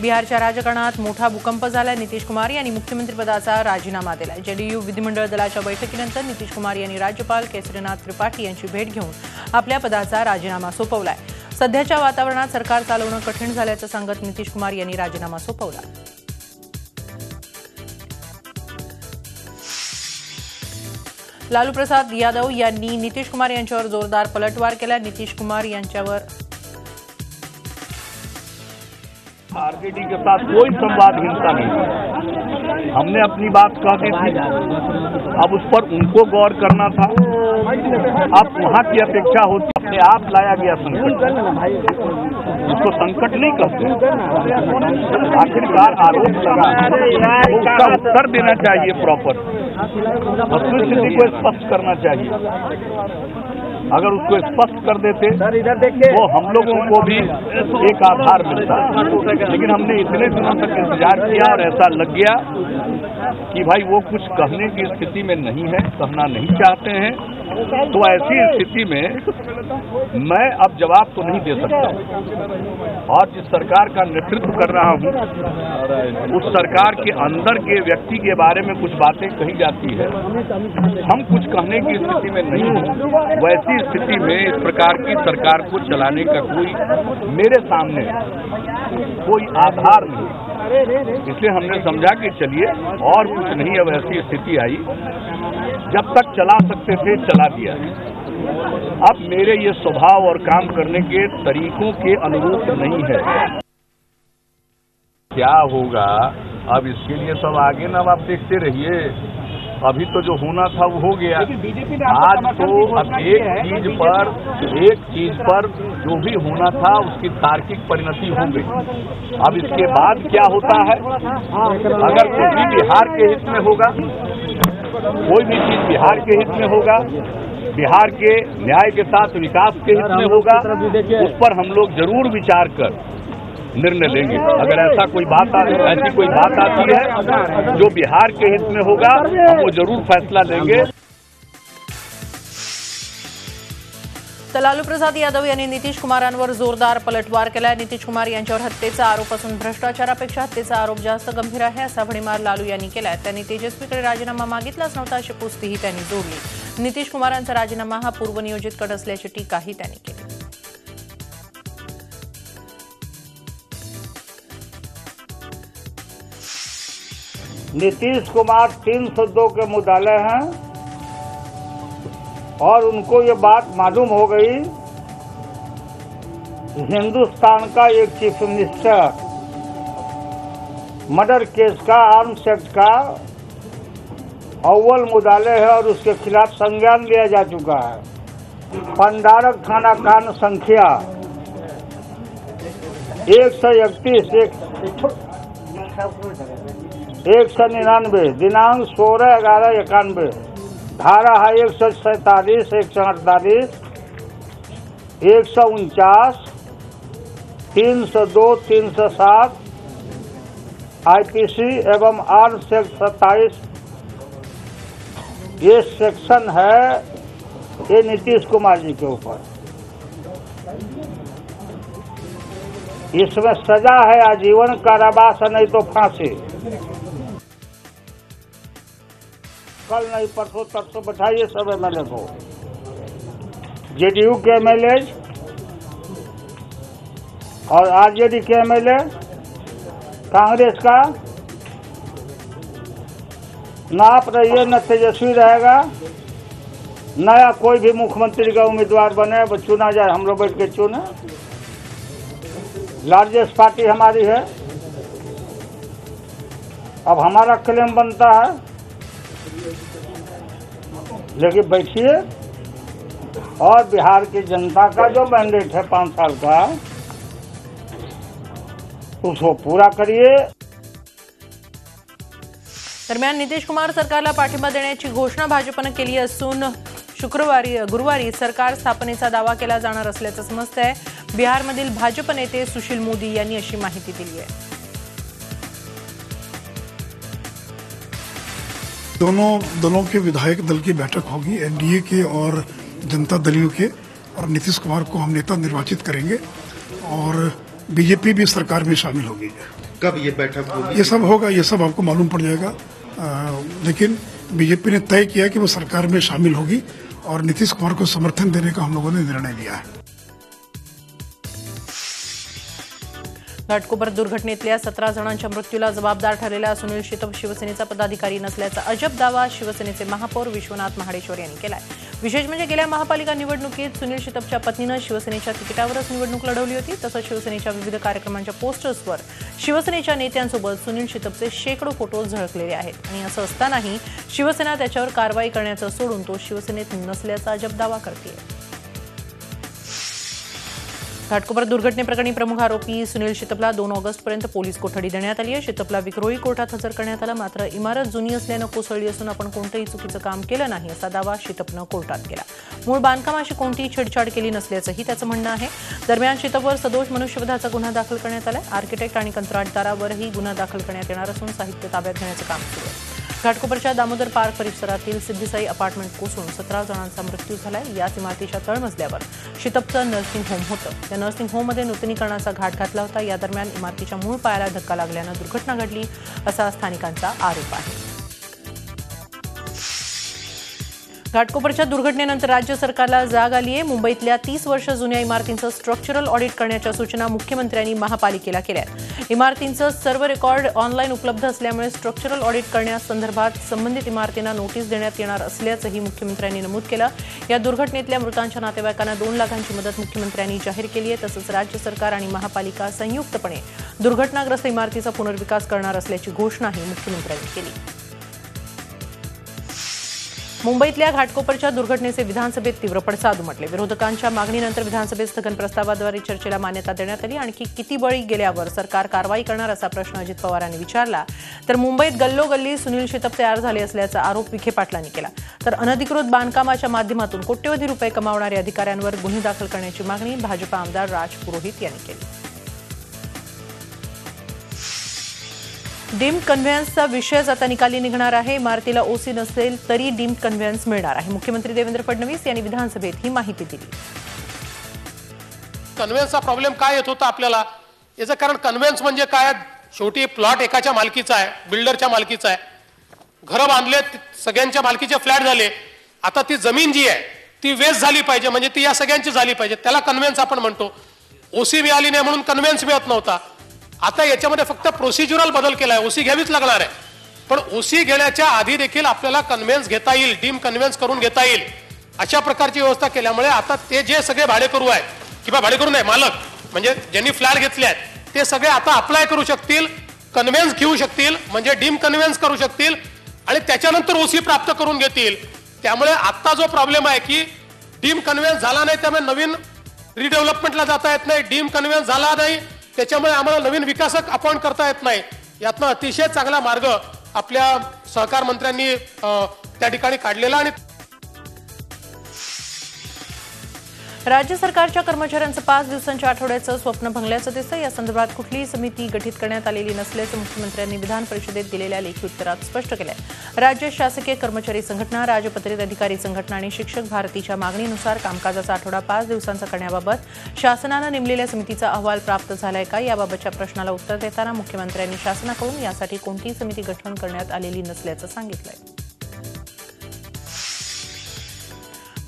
बिहारच्या राजकारणात मोठा भूकंप झाला। नितीश कुमार यांनी मुख्यमंत्रीपदाचा राजीनामा दिलाय। जेडीयू विधिमंडळ दलाच्या बैठकीनंतर नितीश कुमार यांनी राज्यपाल केसरीनाथ त्रिपाठी यांची भेट घेऊन आपल्या पदाचा राजीनामा सोपवलाय। सध्याच्या वातावरणात सरकार चालवणं कठीण झाल्याचं सांगत नितीश कुमार यांनी राजीनामा सोपवला। लालू प्रसाद यादव यांनी नितीश कुमार यांच्यावर जोरदार पलटवार केला। नितीश कुमार यांच्यावर आरजेडी के साथ कोई संवादहीनता नहीं। हमने अपनी बात कह दी थी, अब उस पर उनको गौर करना था। अब वहां की अपेक्षा होती, अपने आप लाया गया संकट, उसको संकट नहीं कहते। आखिरकार आरोप लगा, उसका उत्तर देना चाहिए, प्रॉपर वस्तुस्थिति को स्पष्ट करना चाहिए। अगर उसको स्पष्ट कर देते तो हम लोगों को भी एक आधार मिलता, लेकिन हमने इतने दिनों तक इंतजार किया और ऐसा लग गया कि भाई वो कुछ कहने की स्थिति में नहीं है, कहना नहीं चाहते हैं। तो ऐसी स्थिति में मैं अब जवाब तो नहीं दे सकता। और जिस सरकार का नेतृत्व कर रहा हूं, उस सरकार के अंदर के व्यक्ति के बारे में कुछ बातें कही जाती है, हम कुछ कहने की स्थिति में नहीं हैं। वैसी स्थिति में इस प्रकार की सरकार को चलाने का कोई मेरे सामने कोई आधार नहीं, इसलिए हमने समझा कि चलिए और कुछ नहीं। अब ऐसी स्थिति आई, जब तक चला सकते थे चला दिया। अब मेरे ये स्वभाव और काम करने के तरीकों के अनुरूप नहीं है। क्या होगा अब इसके लिए सब आगे ना आप देखते रहिए। अभी तो जो होना था वो हो गया। आज तो अब एक चीज पर जो भी होना था उसकी तार्किक परिणति हो गई। अब इसके बाद क्या होता है, अगर कोई भी बिहार के हित में होगा, कोई भी चीज बिहार के हित में होगा, बिहार के न्याय के साथ विकास के हित में होगा, उस पर हम लोग जरूर विचार कर निर्णय लेंगे। अगर ऐसी कोई बात आती है जो बिहार के हित में होगा, हम वो जरूर फैसला लेंगे। तर लालू प्रसाद यादव यांनी नितीश कुमारांवर जोरदार पलटवार केला। नितीश कुमार यांच्यावर हत्येचा आरोप असून भ्रष्टाचारापेक्षा हत्येचा आरोप जास्त गंभीर आहे असा भडीमार लालू यांनी केलाय। त्यांनी तेजस्वीकडे राजीनामा मागितलाच नव्हता अशी पुस्तीही त्यांनी जोडली। नितीश कुमारांचा राजीनामा हा पूर्वनियोजित कट असल्याची टीकाही त्यांनी केली। नीतीश कुमार 302 के मुद्दाले हैं और उनको ये बात मालूम हो गई, हिंदुस्तान का एक चीफ मिनिस्टर मर्डर केस का, आर्म्स एक्ट का अव्वल मुद्दाले है और उसके खिलाफ संज्ञान लिया जा चुका है। पंडारक थाना कांड संख्या 199 दिनांक 16/11/91, धारा है 147, 148, 149, 302, 307 आईपीसी एवं आर्म्स एक्ट 27 ये सेक्शन है ये नीतीश कुमार जी के ऊपर। इसमें सजा है आजीवन कारावास, नहीं तो फांसी। कल नहीं परसों तरसों बैठाइए सब एमएलए को, जेडीयू के एमएलए और आरजेडी के एमएलए, कांग्रेस का ना आप रहिए न तेजस्वी रहेगा, नया कोई भी मुख्यमंत्री का उम्मीदवार बने वो चुना जाए, हम लोग बैठ के चुने। लार्जेस्ट पार्टी हमारी है, अब हमारा क्लेम बनता है, लेकिन बैठिए और बिहार की जनता का जो मैंडेट है 5 साल का उसको पूरा करिए। दरम्यान नितीश कुमार सरकारला पाठिंबा देण्याची घोषणा भाजपने केली असून गुरुवारी सरकार स्थापनेचा दावा केला जाणार असल्याचं समजतंय। बिहारमधील भाजप नेते सुशील मोदी यांनी अशी माहिती दिली आहे। दोनों दलों के विधायक दल की बैठक होगी, एनडीए के और जनता दलियों के, और नीतीश कुमार को हम नेता निर्वाचित करेंगे और बीजेपी भी सरकार में शामिल होगी। कब ये बैठक होगी? ये सब होगा, ये सब आपको मालूम पड़ जाएगा। लेकिन बीजेपी ने तय किया कि वो सरकार में शामिल होगी और नीतीश कुमार को समर्थन देने का हम लोगों ने निर्णय लिया है। घाटकोपर दुर्घटनेतल्या 17 जणांच्या मृत्यूला जबाबदार ठरलेला सुनील शितप शिवसेनेचा पदाधिकारी नसल्याचा अजब दावा शिवसेनेचे महापौर विश्वनाथ महाडेश्वर यांनी केलाय। विशेष म्हणजे गेल्या महापालिका निवडणुकीत सुनील शितपच्या पत्नीनं शिवसेनेच्या तिकिटावरच निवडणूक लढवली होती। तसंच शिवसेनेच्या विविध कार्यक्रमांच्या पोस्टर्सवर शिवसेनेच्या नेत्यांसोबत सुनील शितपचे शेकडो फोटो झळकलेले आहेत आणि असं असतानाही शिवसेना त्याच्यावर कारवाई करण्याचं सोडून तो शिवसेनेत नसल्याचा अजब दावा करते। घाटकोपर दुर्घटनेप्रकरणी प्रमुख आरोपी सुनील शितपला 2 ऑगस्टपर्यंत पोलीस कोठडी देण्यात आली आहे। शितपला विक्रोळी कोर्टात हजर करण्यात आलं, मात्र इमारत जुनी असल्यानं कोसळली असून आपण कोणतंही चुकीचं काम केलं नाही असा दावा शितपनं कोर्टात केला। मूळ बांधकामाशी कोणतीही छेडछाड केली नसल्याचंही त्याचं म्हणणं आहे। दरम्यान शितपवर सदोष मनुष्यवधाचा गुन्हा दाखल करण्यात आलाय। आर्किटेक्ट आणि कंत्राटदारावरही गुन्हा दाखल करण्यात येणार असून साहित्य ताब्यात घेण्याचं काम सुरू आहे। घाटकोपरच्या दामोदर पार्क परिसरातील सिद्धिसाई अपार्टमेंट कोसळून 17 जणांचा मृत्यू झालाय। याच इमारतीच्या तळमजल्यावर शितपचं नर्सिंग होम होतं। त्या नर्सिंग होममध्ये नूतनीकरणाचा घाट घातला होता। या दरम्यान इमारतीच्या मूळ पायाला धक्का लागल्यानं दुर्घटना घडली असा स्थानिकांचा आरोप आहे। घाटकोपरच्या दुर्घटनेनंतर राज्य सरकारला जाग आली आहे। मुंबईतल्या 30 वर्ष जुन्या इमारतींचं स्ट्रक्चरल ऑडिट करण्याच्या सूचना मुख्यमंत्र्यांनी महापालिकेला केल्या आहेत। इमारतींचं सर्व रेकॉर्ड ऑनलाईन उपलब्ध असल्यामुळे स्ट्रक्चरल ऑडिट करण्यासंदर्भात संबंधित इमारतींना नोटीस देण्यात येणार असल्याचंही मुख्यमंत्र्यांनी नमूद केलं। या दुर्घटनेतल्या मृतांच्या नातेवाईकांना 2 लाखांची मदत मुख्यमंत्र्यांनी जाहीर केली आहे। तसंच राज्य सरकार आणि महापालिका संयुक्तपणे दुर्घटनाग्रस्त इमारतीचा पुनर्विकास करणार असल्याची घोषणाही मुख्यमंत्र्यांनी केली। मुंबईतल्या घाटकोपरच्या दुर्घटनेचे विधानसभेत तीव्र पडसाद उमटले। विरोधकांच्या मागणीनंतर विधानसभेत स्थगन प्रस्तावाद्वारे चर्चेला मान्यता देण्यात आली। आणखी किती बळी गेल्यावर सरकार कारवाई करणार असा प्रश्न अजित पवारांनी विचारला, तर मुंबईत गल्लोगल्ली सुनील शितप तयार झाले असल्याचा आरोप विखे पाटलांनी केला। तर अनधिकृत बांधकामाच्या माध्यमातून कोट्यवधी रुपये कमावणाऱ्या अधिकाऱ्यांवर गुन्हे दाखल करण्याची मागणी भाजपा आमदार राज पुरोहित यांनी केली। डीम्ड कन्व्हेन्सचा विषयच आता निकाली निघणार आहे। इमारतीला ओसी नसेल तरी डीम्ड कन्व्हेन्स मिळणार आहे। मुख्यमंत्री देवेंद्र फडणवीस यांनी विधानसभेत ही माहिती दिली। कन्व्हेन्सचा प्रॉब्लेम काय येत होता आपल्याला, याचं कारण कन्व्हेन्स म्हणजे काय, शेवटी प्लॉट एकाच्या मालकीचा आहे, बिल्डरच्या मालकीचा आहे, घरं बांधलेत, सगळ्यांच्या मालकीचे फ्लॅट झाले, आता ती जमीन जी आहे ती वेस्ट झाली पाहिजे, म्हणजे ती या सगळ्यांची झाली पाहिजे, त्याला कन्व्हेन्स आपण म्हणतो। ओसी मिळाली नाही म्हणून कन्व्हेन्स मिळत नव्हता। आता याच्यामध्ये फक्त प्रोसिज्युरल बदल केलाय, ओसी घ्यावीच लागणार आहे, पण ओसी घेण्याच्या आधी देखील आपल्याला कन्व्हेन्स घेता येईल, डीम कन्व्हेन्स करून घेता येईल, अशा प्रकारची व्यवस्था केल्यामुळे आता ते जे सगळे भाडेकरू आहेत किंवा भाडेकरू नाही मालक म्हणजे ज्यांनी फ्लॅट घेतले आहेत ते सगळे आता अप्लाय करू शकतील, कन्व्हेन्स घेऊ शकतील, म्हणजे डीम कन्व्हेन्स करू शकतील आणि त्याच्यानंतर ओसी प्राप्त करून घेतील। त्यामुळे आता जो प्रॉब्लेम आहे की डीम कन्व्हेन्स झाला नाही त्यामुळे नवीन रिडेव्हलपमेंटला जाता येत नाही, डीम कन्व्हेन्स झाला नाही त्याच्यामुळे आम्हाला नवीन विकासक अपॉइंट करता येत नाही, यातनं अतिशय चांगला मार्ग आपल्या सहकार मंत्र्यांनी त्या ठिकाणी काढलेला। आणि राज्य सरकारच्या कर्मचाऱ्यांचं 5 दिवसांच्या आठवड्याचं स्वप्न भंगल्याचं दिसतं। या संदर्भात कुठलीही समिती गठीत करण्यात आलेली नसल्याचं मुख्यमंत्र्यांनी विधान परिषदेत दिलेल्या लेखी उत्तरात स्पष्ट केलंय। राज्य शासकीय कर्मचारी संघटना, राजपत्रित अधिकारी संघटना आणि शिक्षक भारतीच्या मागणीनुसार कामकाजाचा आठवडा 5 दिवसांचा करण्याबाबत शासनानं नेमलेल्या समितीचा अहवाल प्राप्त झालाय का, याबाबतच्या प्रश्नाला उत्तर देताना मुख्यमंत्र्यांनी शासनाकडून यासाठी कोणतीही समिती गठन करण्यात आलेली नसल्याचं सांगितलंय।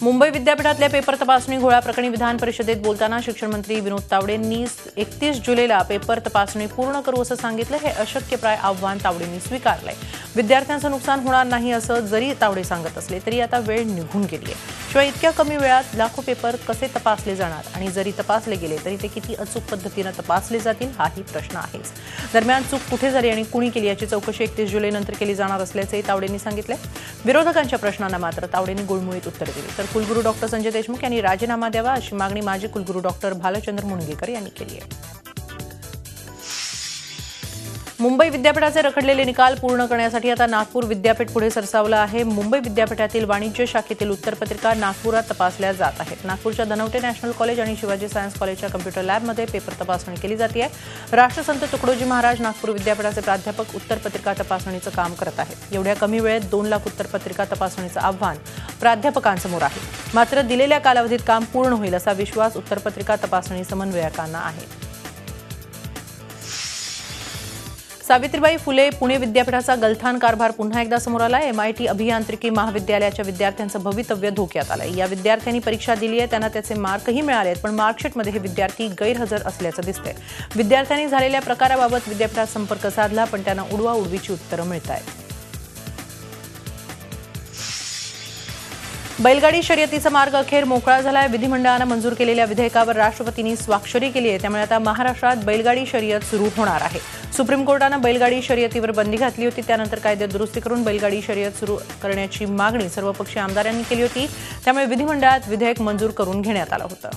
मुंबई विद्यापीठातल्या पेपर तपासणी घोळा प्रकरणी विधान परिषदेत बोलताना शिक्षण मंत्री विनोद तावडेंनी 31 जुलैला पेपर तपासणी पूर्ण करू असं सांगितलं। हे अशक्यप्राय आव्हान तावडेंनी स्वीकारलंय। विद्यार्थ्यांचं नुकसान होणार नाही असं जरी तावडे सांगत असले तरी आता वेळ निघून गेली आहे। शिवाय इतक्या कमी वेळात लाखो पेपर कसे तपासले जाणार आणि जरी तपासले गेले तरी ते किती अचूक पद्धतीनं तपासले जातील हाही प्रश्न आहेच। दरम्यान चूक कुठे झाली आणि कुणी केली याची चौकशी 31 जुलैनंतर केली जाणार असल्याचंही तावडेंनी सांगितलं। विरोधकांच्या प्रश्नांना मात्र तावडेंनी गुळमुळीत उत्तर दिली। तर कुलगुरू डॉक्टर संजय देशमुख यांनी राजीनामा द्यावा अशी मागणी माजी कुलगुरू डॉक्टर भालचंद्र मुनगेकर यांनी केली आहे। मुंबई विद्यापीठाचे रखडलेले निकाल पूर्ण करण्यासाठी आता नागपूर विद्यापीठ पुढे सरसावलं आहे। मुंबई विद्यापीठातील वाणिज्य शाखेतील उत्तरपत्रिका नागपुरात तपासल्या जात आहेत। नागपूरच्या धनवटे नॅशनल कॉलेज आणि शिवाजी सायन्स कॉलेजच्या कम्प्युटर लॅबमध्ये पेपर तपासणी केली जाते। राष्ट्रसंत तुकडोजी महाराज नागपूर विद्यापीठाचे प्राध्यापक उत्तरपत्रिका तपासणीचं काम करत आहेत। एवढ्या कमी वेळेत 2 लाख उत्तरपत्रिका तपासणीचं आव्हान प्राध्यापकांसमोर आहे, मात्र दिलेल्या कालावधीत काम पूर्ण होईल असा विश्वास उत्तरपत्रिका तपासणी समन्वयकांना आहे। सावित्रीबाई फुले पुणे विद्यापीठाचा गलथान कारभार पुन्हा एकदा समोर आला. MIT अभियांत्रिकी महाविद्यालयाच्या विद्यार्थ्यांचं भवितव्य धोक्यात आलंय. या विद्यार्थ्यांनी परीक्षा दिली आहे, त्यांना त्याचे मार्कही मिळालेत, पण मार्कशीटमध्ये हे विद्यार्थी गैरहजर असल्याचं दिसतंय. विद्यार्थ्यांनी झालेल्या प्रकाराबाबत विद्यापीठात संपर्क साधला, पण त्यांना उडवाउडवीची उत्तरं मिळतायत. बैलगाडी शर्यतीचा मार्ग अखेर मोकळा झालाय. विधिमंडळानं मंजूर केलेल्या विधेयकावर राष्ट्रपतींनी स्वाक्षरी केली आहे. त्यामुळे आता महाराष्ट्रात बैलगाडी शर्यत सुरू होणार आहे. सुप्रीम कोर्टानं बैलगाडी शर्यतीवर बंदी घातली होती. त्यानंतर कायद्यात दुरुस्ती करून बैलगाडी शर्यत सुरू करण्याची मागणी सर्वपक्षीय आमदारांनी केली होती. त्यामुळे विधिमंडळात विधेयक मंजूर करून घेण्यात आलं होतं.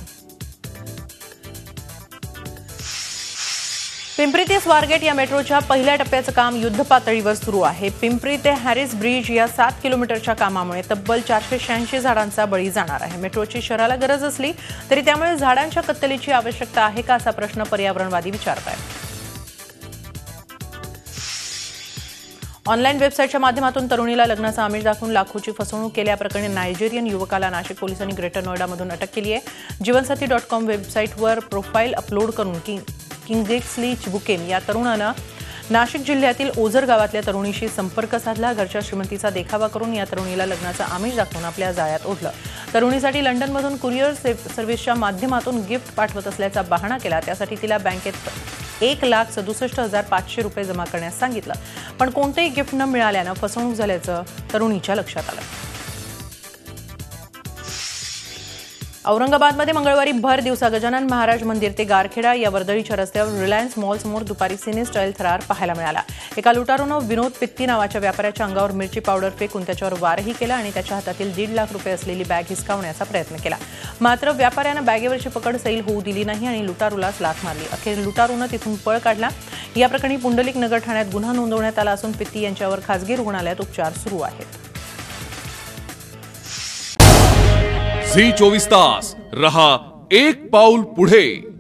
पिंपरी ते स्वारगेट या मेट्रोच्या पहिल्या टप्प्याचं काम युद्धपातळीवर सुरू आहे. पिंपरी ते हॅरिस ब्रिज या 7 किलोमीटरच्या कामामुळे तब्बल 486 झाडांचा बळी जाणार आहे. मेट्रोची शहराला गरज असली तरी त्यामुळे झाडांच्या कत्तलीची आवश्यकता आहे का, असा प्रश्न पर्यावरणवादी विचारतायत. ऑनलाईन वेबसाईटच्या माध्यमातून तरुणीला लग्नाचं आमिष दाखवून लाखोची फसवणूक केल्याप्रकरणी नायजेरियन युवकाला नाशिक पोलिसांनी ग्रेटर नोएडामधून अटक केली आहे. जीवनसाथी.com वेबसाईटवर प्रोफाईल अपलोड करून किंग्सली चिबुकेम या तरुणानं नाशिक जिल्ह्यातील ओझर गावातल्या तरुणीशी संपर्क साधला. घरच्या श्रीमंतीचा देखावा करून या तरुणीला लग्नाचं आमिष दाखवून आपल्या जाळ्यात ओढलं. तरुणीसाठी लंडनमधून कुरिअर सर्व्हिसच्या माध्यमातून गिफ्ट पाठवत असल्याचा बहाणा केला. त्यासाठी तिला बँकेत 1,67,500 रुपये जमा करण्यास सांगितलं, पण कोणतेही गिफ्ट न मिळाल्यानं फसवणूक झाल्याचं तरुणीच्या लक्षात आलं. औरंगाबादमध्ये मंगळवारी भर दिवसा गजानन महाराज मंदिर ते गारखेडा या वर्दळीच्या रस्त्यावर रिलायन्स मॉल समोर दुपारी सिने स्टाईल थरार पाहायला मिळाला. एका लुटारूनं विनोद पित्ती नावाच्या व्यापाऱ्याच्या अंगावर मिरची पावडर फेकून त्याच्यावर वारही केला आणि त्याच्या हातातील 1.5 लाख रुपये असलेली बॅग हिसकावण्याचा प्रयत्न केला. मात्र व्यापाऱ्यानं बॅगेवरची पकड सैल होऊ दिली नाही आणि लुटारूलाच लाथ मारली. अखेर लुटारूनं तिथून पळ काढला. या प्रकरणी पुंडलिक नगर ठाण्यात गुन्हा नोंदवण्यात आला असून पित्ती यांच्यावर खासगी रुग्णालयात उपचार सुरू आहेत. झी 24 तास रहा एक पाऊल पुढे.